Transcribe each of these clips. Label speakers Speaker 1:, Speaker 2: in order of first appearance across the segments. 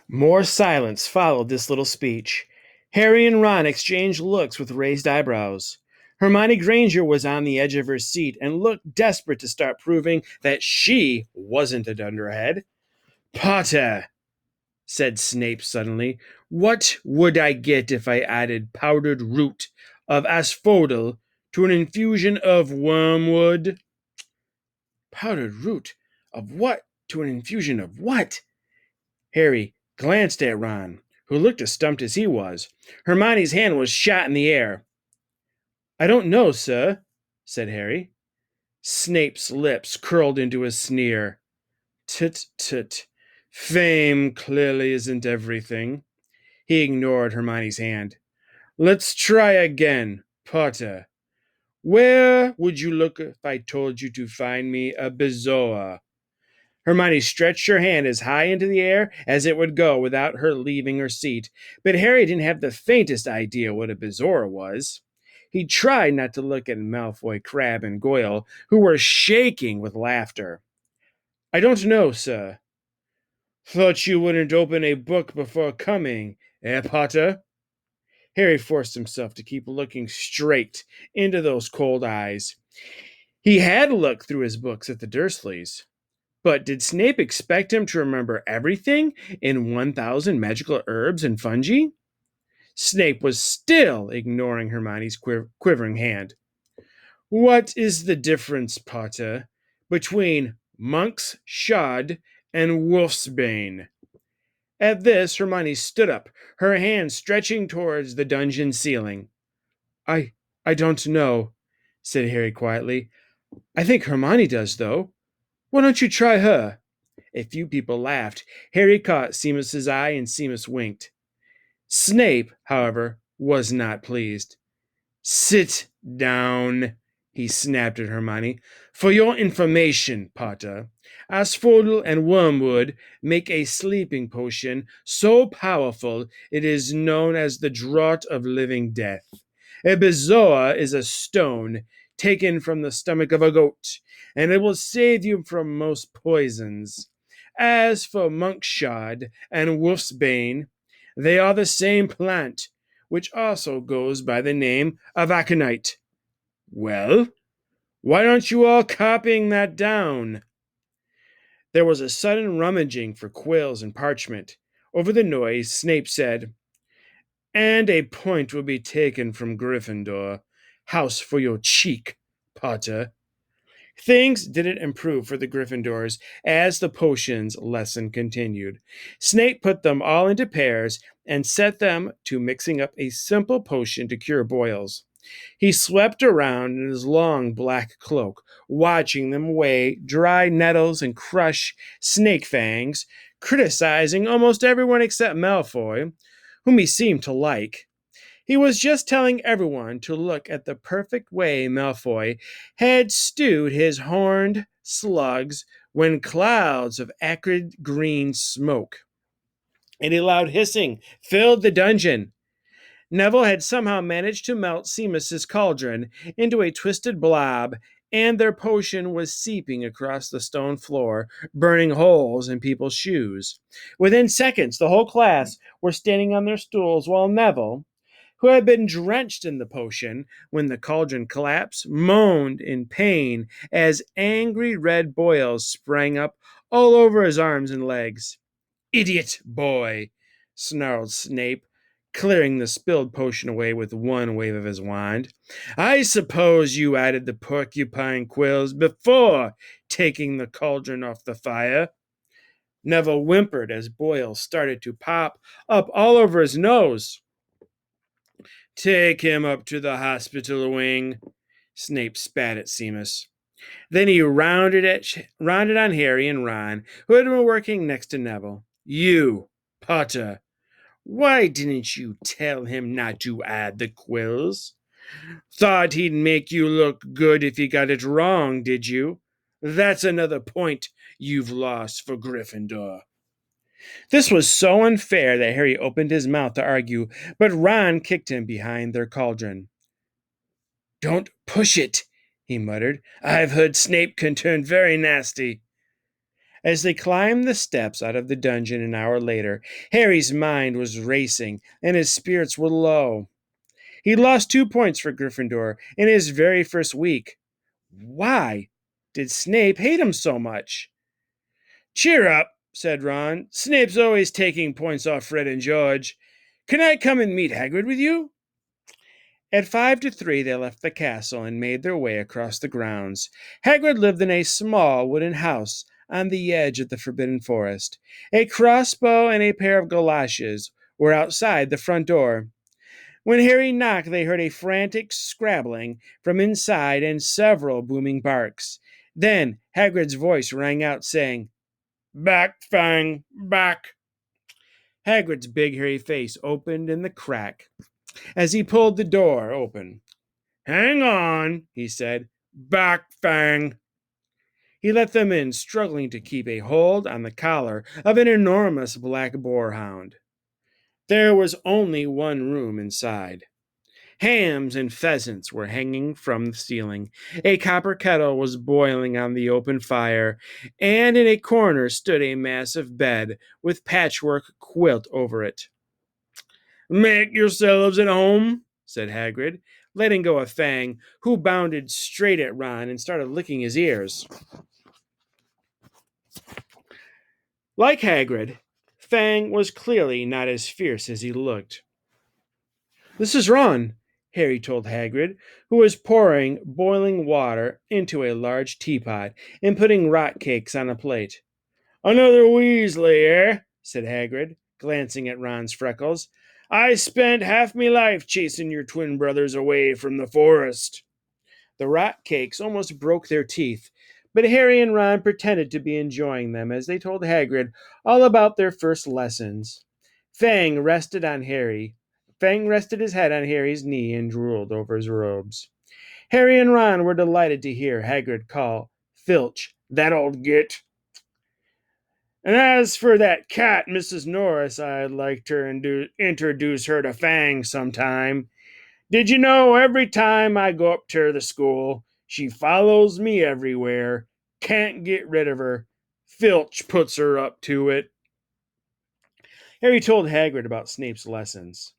Speaker 1: More silence followed this little speech. Harry and Ron exchanged looks with raised eyebrows. Hermione Granger was on the edge of her seat and looked desperate to start proving that she wasn't a dunderhead. Potter, said Snape suddenly, what would I get if I added powdered root of asphodel to an infusion of wormwood? Powdered root of what to an infusion of what? Harry glanced at Ron, who looked as stumped as he was. Hermione's hand was shot in the air. I don't know, sir, said Harry. Snape's lips curled into a sneer. Tut, tut. Fame clearly isn't everything. He ignored Hermione's hand. Let's try again, Potter. Where would you look if I told you to find me a bezoar? Hermione stretched her hand as high into the air as it would go without her leaving her seat, but Harry didn't have the faintest idea what a bezoar was. He tried not to look at Malfoy, Crabbe, and Goyle, who were shaking with laughter. I don't know, sir. Thought you wouldn't open a book before coming, Potter? Harry forced himself to keep looking straight into those cold eyes. He had looked through his books at the Dursleys. But did Snape expect him to remember everything in 1,000 magical herbs and fungi? Snape was still ignoring Hermione's quivering hand. What is the difference, Potter, between monk's shod and wolfsbane? At this, Hermione stood up, her hand stretching towards the dungeon ceiling. I don't know, said Harry quietly. I think Hermione does, though. Why don't you try her? A few people laughed. Harry caught Seamus's eye, and Seamus winked. Snape, however, was not pleased. Sit down, he snapped at Hermione. For your information, Potter, asphodel and wormwood make a sleeping potion so powerful it is known as the Draught of Living Death. A bezoar is a stone taken from the stomach of a goat, and it will save you from most poisons. As for monkshod and wolfsbane, they are the same plant, which also goes by the name of aconite. Well, why aren't you all copying that down? There was a sudden rummaging for quills and parchment. Over the noise, Snape said, And a point will be taken from Gryffindor. House for your cheek, Potter. Things didn't improve for the Gryffindors as the potions lesson continued. Snape put them all into pairs and set them to mixing up a simple potion to cure boils. He swept around in his long black cloak, watching them weigh dry nettles and crush snake fangs, criticizing almost everyone except Malfoy, whom he seemed to like. He was just telling everyone to look at the perfect way Malfoy had stewed his horned slugs when clouds of acrid green smoke and a loud hissing filled the dungeon. Neville had somehow managed to melt Seamus's cauldron into a twisted blob, and their potion was seeping across the stone floor, burning holes in people's shoes. Within seconds, the whole class were standing on their stools while Neville, who had been drenched in the potion when the cauldron collapsed, moaned in pain as angry red boils sprang up all over his arms and legs. Idiot boy, snarled Snape, clearing the spilled potion away with one wave of his wand. I suppose you added the porcupine quills before taking the cauldron off the fire. Neville whimpered as boils started to pop up all over his nose. Take him up to the hospital wing, Snape spat at Seamus. Then he rounded on Harry and Ron, who had been working next to Neville. You, Potter, why didn't you tell him not to add the quills? Thought he'd make you look good if he got it wrong, did you? That's another point you've lost for Gryffindor. This was so unfair that Harry opened his mouth to argue, but Ron kicked him behind their cauldron. Don't push it, he muttered. I've heard Snape can turn very nasty. As they climbed the steps out of the dungeon an hour later, Harry's mind was racing and his spirits were low. He lost 2 points for Gryffindor in his very first week. Why did Snape hate him so much? Cheer up, said Ron. Snape's always taking points off Fred and George. Can I come and meet Hagrid with you? At 5 to 3, they left the castle and made their way across the grounds. Hagrid lived in a small wooden house on the edge of the Forbidden Forest. A crossbow and a pair of galoshes were outside the front door. When Harry knocked, they heard a frantic scrabbling from inside and several booming barks. Then Hagrid's voice rang out, saying, "Back, Fang, back!" Hagrid's big hairy face opened in the crack as he pulled the door open. "Hang on," he said. "Back, Fang." He let them in, struggling to keep a hold on the collar of an enormous black boarhound. There was only one room inside. Hams and pheasants were hanging from the ceiling. A copper kettle was boiling on the open fire, and in a corner stood a massive bed with patchwork quilt over it. "Make yourselves at home," said Hagrid, letting go of Fang, who bounded straight at Ron and started licking his ears. Like Hagrid, Fang was clearly not as fierce as he looked. "This is Ron," Harry told Hagrid, who was pouring boiling water into a large teapot and putting rock cakes on a plate. "Another Weasley, eh?" said Hagrid, glancing at Ron's freckles. "I spent half me life chasing your twin brothers away from the forest." The rock cakes almost broke their teeth, but Harry and Ron pretended to be enjoying them as they told Hagrid all about their first lessons. Fang rested on Harry. Fang rested his head on Harry's knee and drooled over his robes. Harry and Ron were delighted to hear Hagrid call Filch "that old git." "And as for that cat, Mrs. Norris, I'd like to introduce her to Fang sometime. Did you know every time I go up to the school, she follows me everywhere. Can't get rid of her. Filch puts her up to it." Harry told Hagrid about Snape's lessons.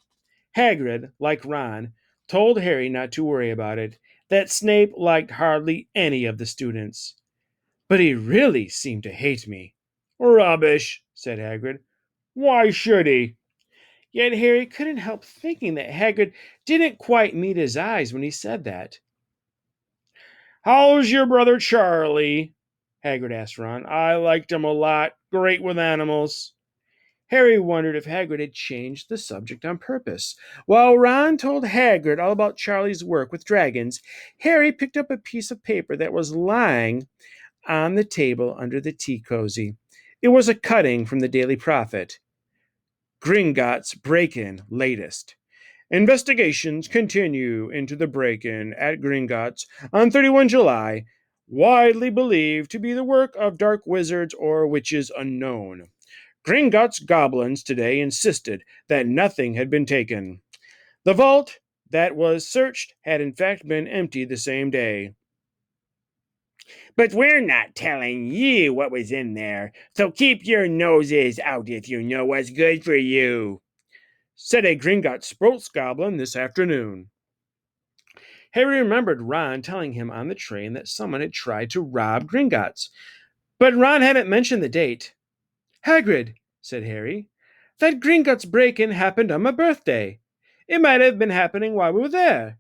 Speaker 1: Hagrid, like Ron, told Harry not to worry about it, that Snape liked hardly any of the students. "But he really seemed to hate me." "Rubbish," said Hagrid. "Why should he?" Yet Harry couldn't help thinking that Hagrid didn't quite meet his eyes when he said that. "How's your brother Charlie?" Hagrid asked Ron. "I liked him a lot. Great with animals." Harry wondered if Hagrid had changed the subject on purpose. While Ron told Hagrid all about Charlie's work with dragons, Harry picked up a piece of paper that was lying on the table under the tea cozy. It was a cutting from the Daily Prophet. "Gringotts break-in latest. Investigations continue into the break-in at Gringotts on 31 July, widely believed to be the work of dark wizards or witches unknown. Gringotts goblins today insisted that nothing had been taken. The vault that was searched had in fact been emptied the same day." "But we're not telling you what was in there, so keep your noses out if you know what's good for you," said a Gringotts sports goblin this afternoon. Harry remembered Ron telling him on the train that someone had tried to rob Gringotts, but Ron hadn't mentioned the date. "Hagrid," said Harry, "that Gringotts break-in happened on my birthday. It might have been happening while we were there."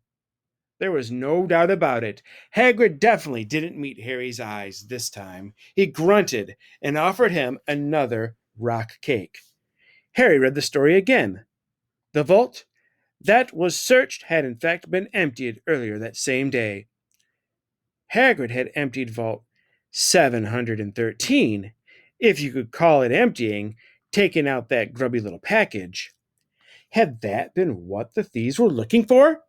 Speaker 1: There was no doubt about it. Hagrid definitely didn't meet Harry's eyes this time. He grunted and offered him another rock cake. Harry read the story again. The vault that was searched had in fact been emptied earlier that same day. Hagrid had emptied vault 713, if you could call it emptying, taking out that grubby little package. Had that been what the thieves were looking for?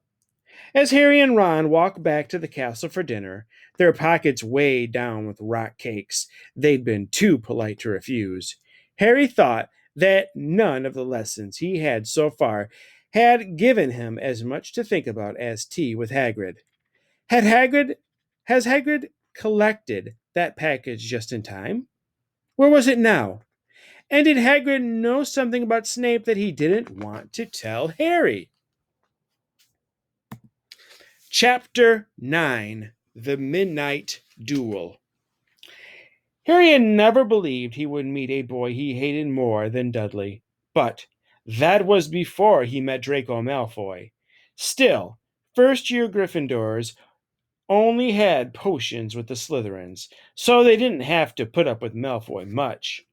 Speaker 1: As Harry and Ron walked back to the castle for dinner, their pockets weighed down with rock cakes they'd been too polite to refuse, Harry thought that none of the lessons he had so far had given him as much to think about as tea with Hagrid. Had Hagrid has Hagrid collected that package just in time? Where was it now? And did Hagrid know something about Snape that he didn't want to tell Harry? Chapter 9: The Midnight Duel. Harry had never believed he would meet a boy he hated more than Dudley, but that was before he met Draco Malfoy. Still, first year Gryffindors only had potions with the Slytherins, so they didn't have to put up with Malfoy much.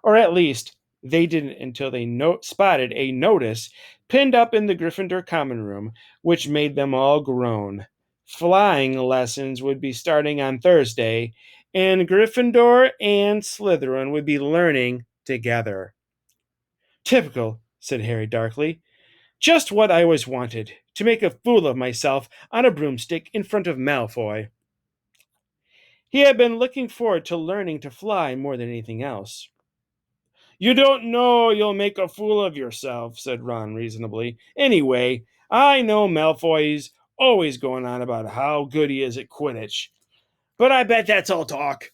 Speaker 1: Or at least, they didn't until they spotted a notice pinned up in the Gryffindor common room, which made them all groan. Flying lessons would be starting on Thursday, and Gryffindor and Slytherin would be learning together. Typical, said Harry darkly. Just what I always wanted, to make a fool of myself on a broomstick in front of Malfoy. He had been looking forward to learning to fly more than anything else. You don't know you'll make a fool of yourself, said Ron reasonably. Anyway, I know Malfoy's always going on about how good he is at Quidditch. But I bet that's all talk.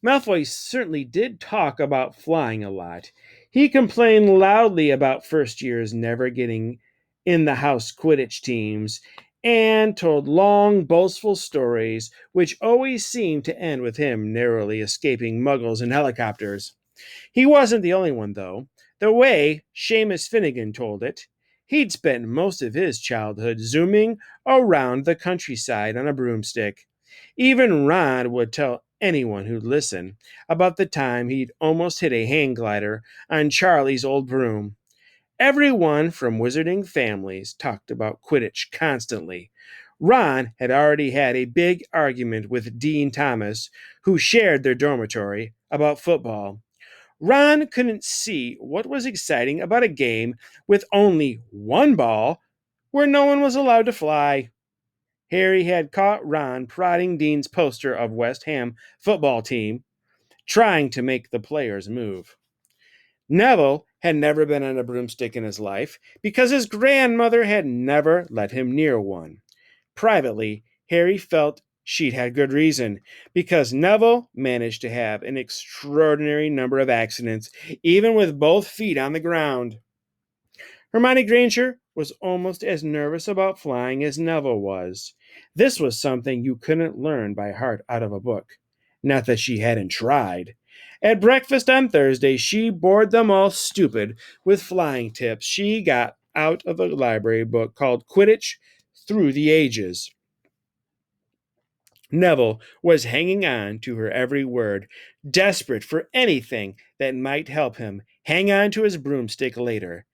Speaker 1: Malfoy certainly did talk about flying a lot. He complained loudly about first years never getting in the house Quidditch teams and told long, boastful stories which always seemed to end with him narrowly escaping muggles and helicopters. He wasn't the only one, though. The way Seamus Finnegan told it, he'd spent most of his childhood zooming around the countryside on a broomstick. Even Ron would tell anyone who'd listen about the time he'd almost hit a hang glider on Charlie's old broom. Everyone from wizarding families talked about Quidditch constantly. Ron had already had a big argument with Dean Thomas, who shared their dormitory, about football. Ron couldn't see what was exciting about a game with only one ball where no one was allowed to fly. Harry had caught Ron prodding Dean's poster of West Ham football team, trying to make the players move. Neville had never been on a broomstick in his life because his grandmother had never let him near one. Privately, Harry felt she'd had good reason, because Neville managed to have an extraordinary number of accidents, even with both feet on the ground. Hermione Granger was almost as nervous about flying as Neville was. This was something you couldn't learn by heart out of a book. Not that she hadn't tried. At breakfast on Thursday, she bored them all stupid with flying tips she got out of a library book called Quidditch Through the Ages. Neville was hanging on to her every word, desperate for anything that might help him hang on to his broomstick later.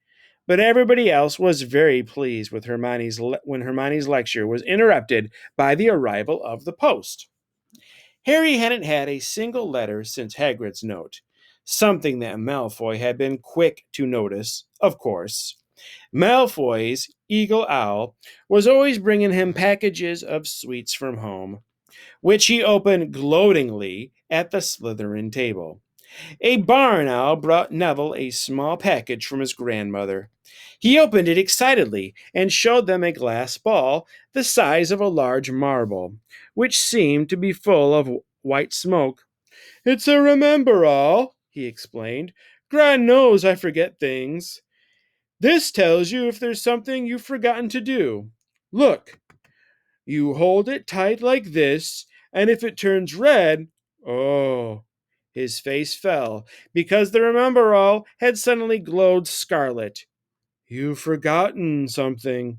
Speaker 1: But everybody else was very pleased with when Hermione's lecture was interrupted by the arrival of the post. Harry hadn't had a single letter since Hagrid's note, something that Malfoy had been quick to notice, of course. Malfoy's eagle owl was always bringing him packages of sweets from home, which he opened gloatingly at the Slytherin table. A barn owl brought Neville a small package from his grandmother. He opened it excitedly and showed them a glass ball the size of a large marble, which seemed to be full of white smoke. It's a remember all, he explained. Gran knows I forget things. This tells you if there's something you've forgotten to do. Look, you hold it tight like this, and if it turns red, oh, his face fell, because the remember all had suddenly glowed scarlet. You've forgotten something.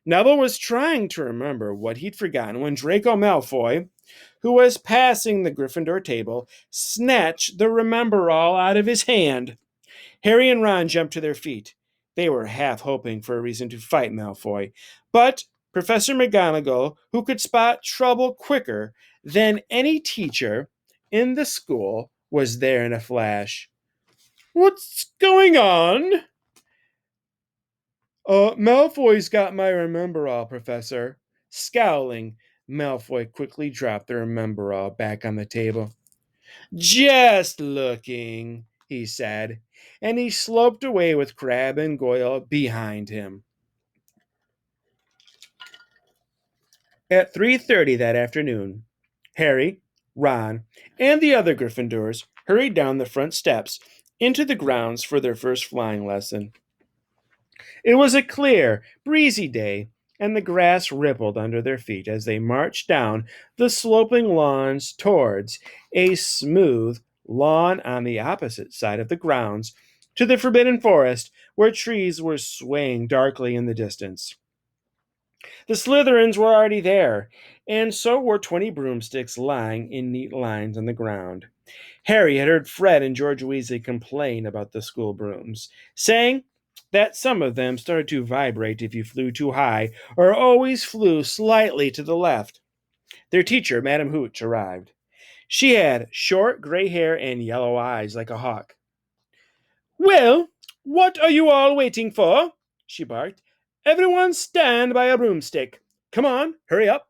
Speaker 1: Neville was trying to remember what he'd forgotten when Draco Malfoy, who was passing the Gryffindor table, snatched the remember all out of his hand. Harry and Ron jumped to their feet. They were half hoping for a reason to fight Malfoy, but Professor McGonagall, who could spot trouble quicker than any teacher in the school, was there in a flash. What's going on? Malfoy's got my remember all, Professor. Scowling, Malfoy quickly dropped the remember all back on the table. Just looking, he said, and he sloped away with Crabbe and Goyle behind him. At 3:30 that afternoon, Harry, Ron, and the other Gryffindors hurried down the front steps into the grounds for their first flying lesson. It was a clear, breezy day, and the grass rippled under their feet as they marched down the sloping lawns towards a smooth lawn on the opposite side of the grounds to the Forbidden Forest, where trees were swaying darkly in the distance. The Slytherins were already there, and so were 20 broomsticks lying in neat lines on the ground. Harry had heard Fred and George Weasley complain about the school brooms, saying that some of them started to vibrate if you flew too high or always flew slightly to the left. Their teacher, Madam Hooch, arrived. She had short gray hair and yellow eyes like a hawk. "Well, what are you all waiting for?" she barked. "Everyone stand by a broomstick. Come on, hurry up."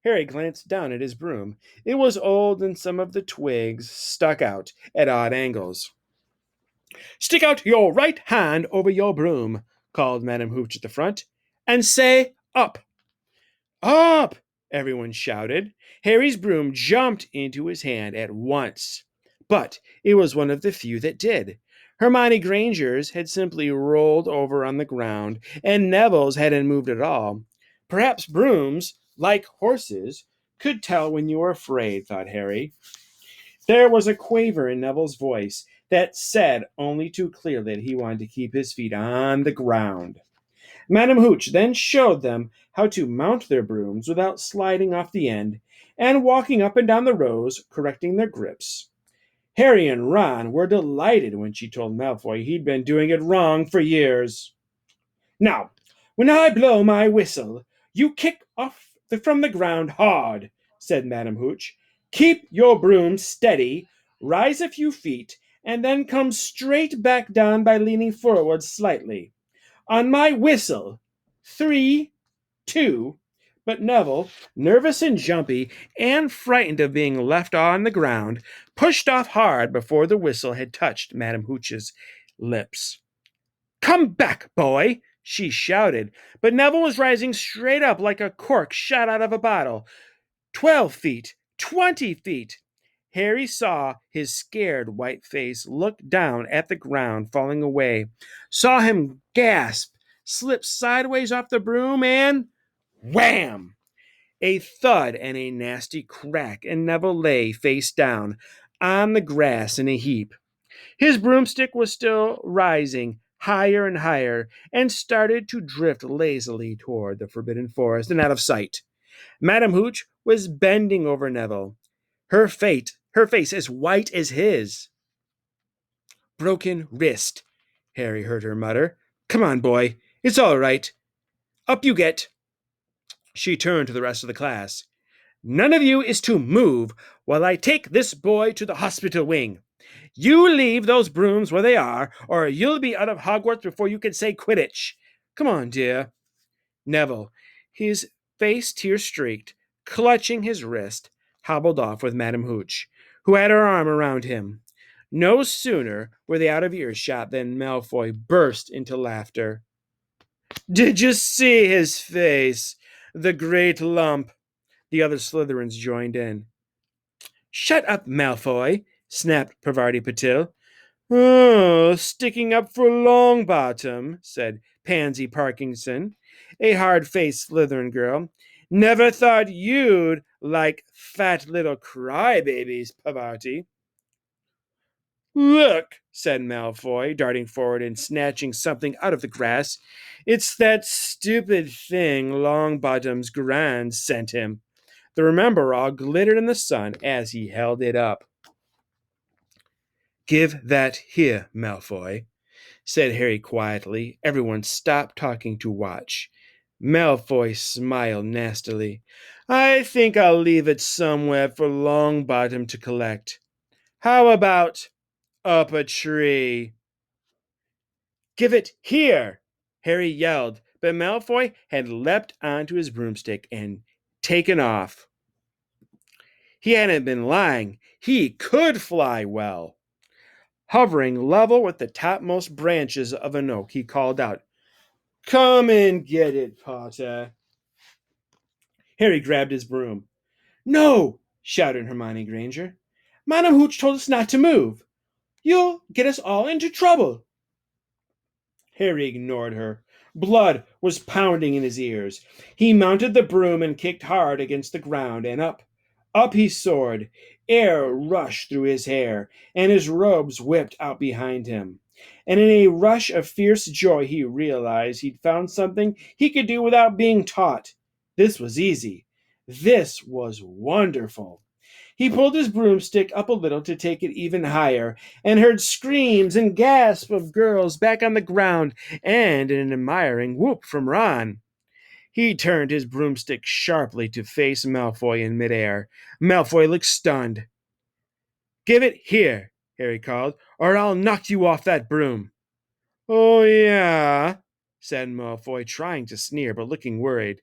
Speaker 1: Harry glanced down at his broom. It was old and some of the twigs stuck out at odd angles. "Stick out your right hand over your broom," called Madam Hooch at the front, "and say up." "Up!" everyone shouted. Harry's broom jumped into his hand at once. But it was one of the few that did. Hermione Granger's had simply rolled over on the ground, and Neville's hadn't moved at all. Perhaps brooms, like horses, could tell when you were afraid, thought Harry. There was a quaver in Neville's voice that said only too clearly that he wanted to keep his feet on the ground. Madam Hooch then showed them how to mount their brooms without sliding off the end, and walking up and down the rows, correcting their grips. Harry and Ron were delighted when she told Malfoy he'd been doing it wrong for years. "Now, when I blow my whistle, you kick off from the ground hard," said Madam Hooch. "Keep your broom steady, rise a few feet, and then come straight back down by leaning forward slightly. On my whistle, 3, 2." But Neville, nervous and jumpy, and frightened of being left on the ground, pushed off hard before the whistle had touched Madam Hooch's lips. "Come back, boy!" she shouted, but Neville was rising straight up like a cork shot out of a bottle. 12 feet, 20 feet. Harry saw his scared white face look down at the ground falling away, saw him gasp, slip sideways off the broom, and wham! A thud and a nasty crack, and Neville lay face down on the grass in a heap. His broomstick was still rising higher and higher, and started to drift lazily toward the Forbidden Forest and out of sight. Madam Hooch was bending over Neville, her face as white as his. "Broken wrist," Harry heard her mutter. "Come on, boy. It's all right. Up you get." She turned to the rest of the class. "None of you is to move while I take this boy to the hospital wing. You leave those brooms where they are, or you'll be out of Hogwarts before you can say Quidditch. Come on, dear." Neville, his face tear-streaked, clutching his wrist, hobbled off with Madam Hooch, who had her arm around him. No sooner were they out of earshot than Malfoy burst into laughter. "Did you see his face? The great lump." The other Slytherins joined in. "Shut up, Malfoy," snapped Parvati Patil. "Oh, sticking up for Longbottom," said Pansy Parkinson, a hard-faced Slytherin girl. "Never thought you'd like fat little crybabies, Parvati." "Look," said Malfoy, darting forward and snatching something out of the grass. "It's that stupid thing Longbottom's Gran sent him." The Remember-All glittered in the sun as he held it up. "Give that here, Malfoy," said Harry quietly. Everyone stopped talking to watch. Malfoy smiled nastily. "I think I'll leave it somewhere for Longbottom to collect. How about up a tree?" "Give it here!" Harry yelled, but Malfoy had leapt onto his broomstick and taken off. He hadn't been lying. He could fly well. Hovering level with the topmost branches of an oak, he called out, "Come and get it, Potter." Harry grabbed his broom. "No!" shouted Hermione Granger. Madam Hooch told us not to move. You'll get us all into trouble. Harry ignored her. Blood was pounding in his ears. He mounted the broom and kicked hard against the ground, and up he soared. Air rushed through his hair, and his robes whipped out behind him. And in a rush of fierce joy, he realized he'd found something he could do without being taught. This was easy. This was wonderful. He pulled his broomstick up a little to take it even higher, and heard screams and gasps of girls back on the ground, and an admiring whoop from Ron. He turned his broomstick sharply to face Malfoy in midair. Malfoy looked stunned. Give it here, Harry called, or I'll knock you off that broom. Oh, yeah, said Malfoy, trying to sneer, but looking worried.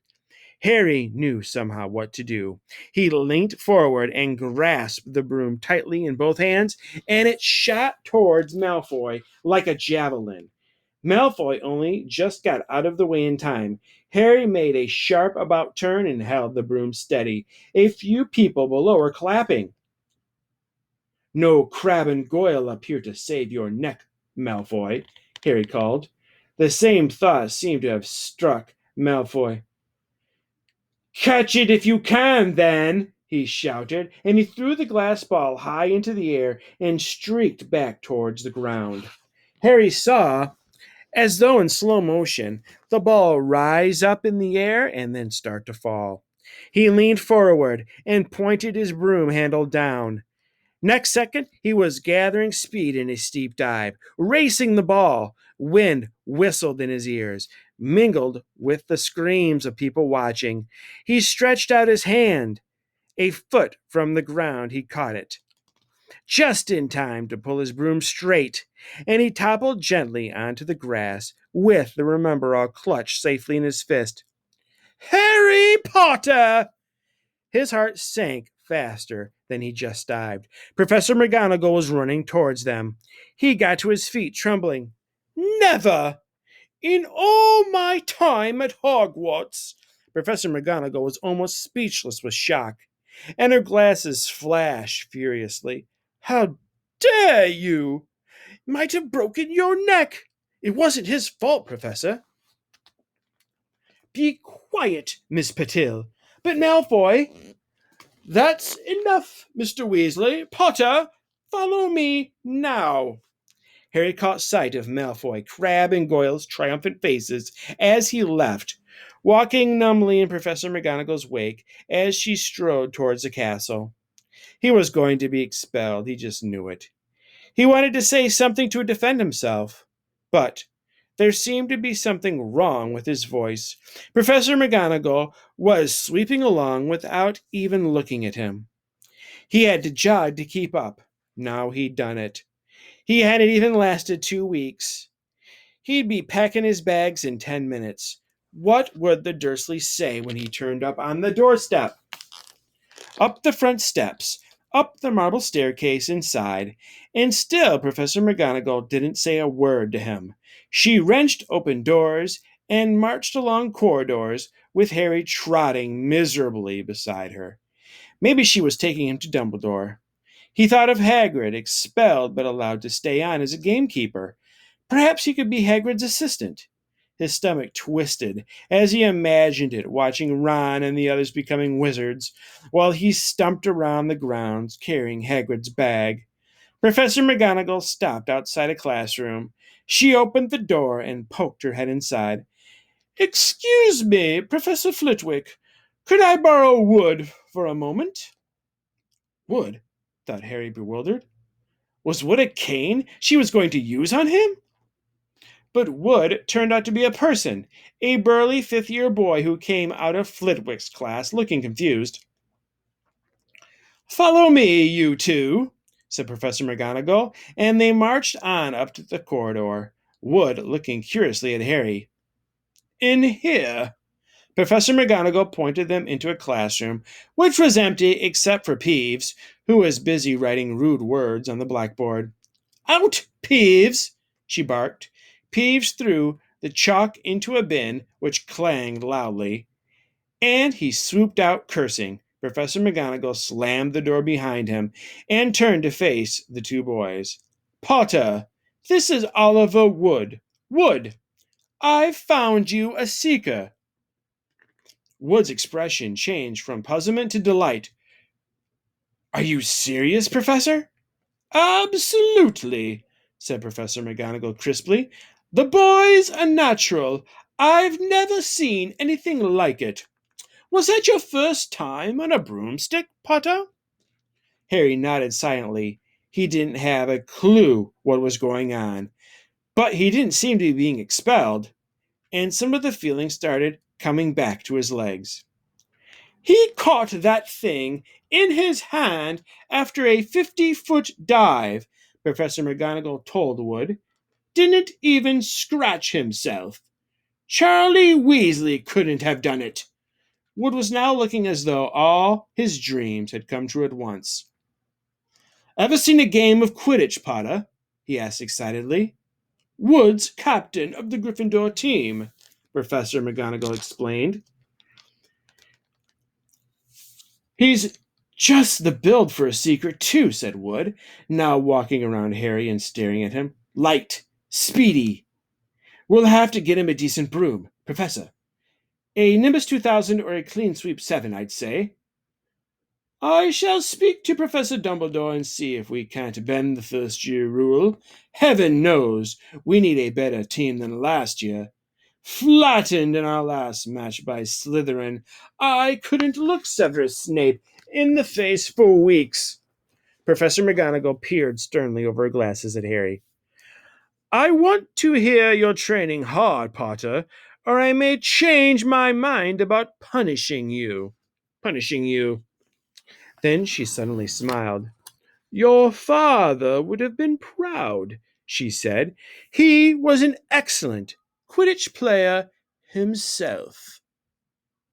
Speaker 1: Harry knew somehow what to do. He leant forward and grasped the broom tightly in both hands, and it shot towards Malfoy like a javelin. Malfoy only just got out of the way in time. Harry made a sharp about turn and held the broom steady. A few people below were clapping. No Crab and Goyle up here to save your neck, Malfoy, Harry called. The same thought seemed to have struck Malfoy. Catch it if you can, then, he shouted, and he threw the glass ball high into the air and streaked back towards the ground. Harry saw, as though in slow motion, the ball rise up in the air and then start to fall. He leaned forward and pointed his broom handle down. Next second, he was gathering speed in a steep dive, racing the ball. Wind whistled in his ears, mingled with the screams of people watching. He stretched out his hand. A foot from the ground, he caught it, just in time to pull his broom straight, and he toppled gently onto the grass with the Remember All clutched safely in his fist. Harry Potter! His heart sank faster than he just dived. Professor McGonagall was running towards them. He got to his feet, trembling. Never! In all my time at Hogwarts! Professor McGonagall was almost speechless with shock, and her glasses flashed furiously. How dare you! Might have broken your neck. It wasn't his fault, Professor. Be quiet, Miss Patil. But Malfoy... That's enough, Mr. Weasley. Potter, follow me now. Harry caught sight of Malfoy, Crabbe, and Goyle's triumphant faces as he left, walking numbly in Professor McGonagall's wake as she strode towards the castle. He was going to be expelled, he just knew it. He wanted to say something to defend himself, but there seemed to be something wrong with his voice. Professor McGonagall was sweeping along without even looking at him. He had to jog to keep up. Now he'd done it. He hadn't even lasted 2 weeks. He'd be packing his bags in 10 minutes. What would the Dursleys say when he turned up on the doorstep? Up the front steps, up the marble staircase inside, and still Professor McGonagall didn't say a word to him. She wrenched open doors and marched along corridors with Harry trotting miserably beside her. Maybe she was taking him to Dumbledore. He thought of Hagrid, expelled but allowed to stay on as a gamekeeper. Perhaps he could be Hagrid's assistant. His stomach twisted as he imagined it, watching Ron and the others becoming wizards, while he stumped around the grounds carrying Hagrid's bag. Professor McGonagall stopped outside a classroom. She opened the door and poked her head inside. Excuse me, Professor Flitwick. Could I borrow Wood for a moment? Wood? Thought Harry, bewildered. Was Wood a cane she was going to use on him? But Wood turned out to be a person, a burly fifth-year boy who came out of Flitwick's class looking confused. Follow me, you two, said Professor McGonagall, and they marched on up to the corridor, Wood looking curiously at Harry. In here. Professor McGonagall pointed them into a classroom, which was empty except for Peeves, who was busy writing rude words on the blackboard. Out, Peeves, she barked. Peeves threw the chalk into a bin, which clanged loudly, and he swooped out cursing. Professor McGonagall slammed the door behind him and turned to face the two boys. Potter, this is Oliver Wood. Wood, I've found you a seeker. Wood's expression changed from puzzlement to delight. Are you serious, Professor? Absolutely, said Professor McGonagall crisply. The boy's a natural. I've never seen anything like it. Was that your first time on a broomstick, Potter? Harry nodded silently. He didn't have a clue what was going on, but he didn't seem to be being expelled, and some of the feeling started coming back to his legs. He caught that thing in his hand after a 50-foot dive, Professor McGonagall told Wood. Didn't even scratch himself. Charlie Weasley couldn't have done it. Wood was now looking as though all his dreams had come true at once. Ever seen a game of Quidditch, Potter? He asked excitedly. Wood's captain of the Gryffindor team, Professor McGonagall explained. He's just the build for a secret, too, said Wood, now walking around Harry and staring at him. Light, speedy. We'll have to get him a decent broom, Professor. A Nimbus 2000 or a Clean Sweep 7, I'd say. I shall speak to Professor Dumbledore and see if we can't bend the first year rule. Heaven knows we need a better team than last year. Flattened in our last match by Slytherin, I couldn't look Severus Snape in the face for weeks. Professor McGonagall peered sternly over her glasses at Harry. I want to hear you're training hard, Potter, or I may change my mind about punishing you. Punishing you. Then she suddenly smiled. Your father would have been proud, she said. He was an excellent Quidditch player himself.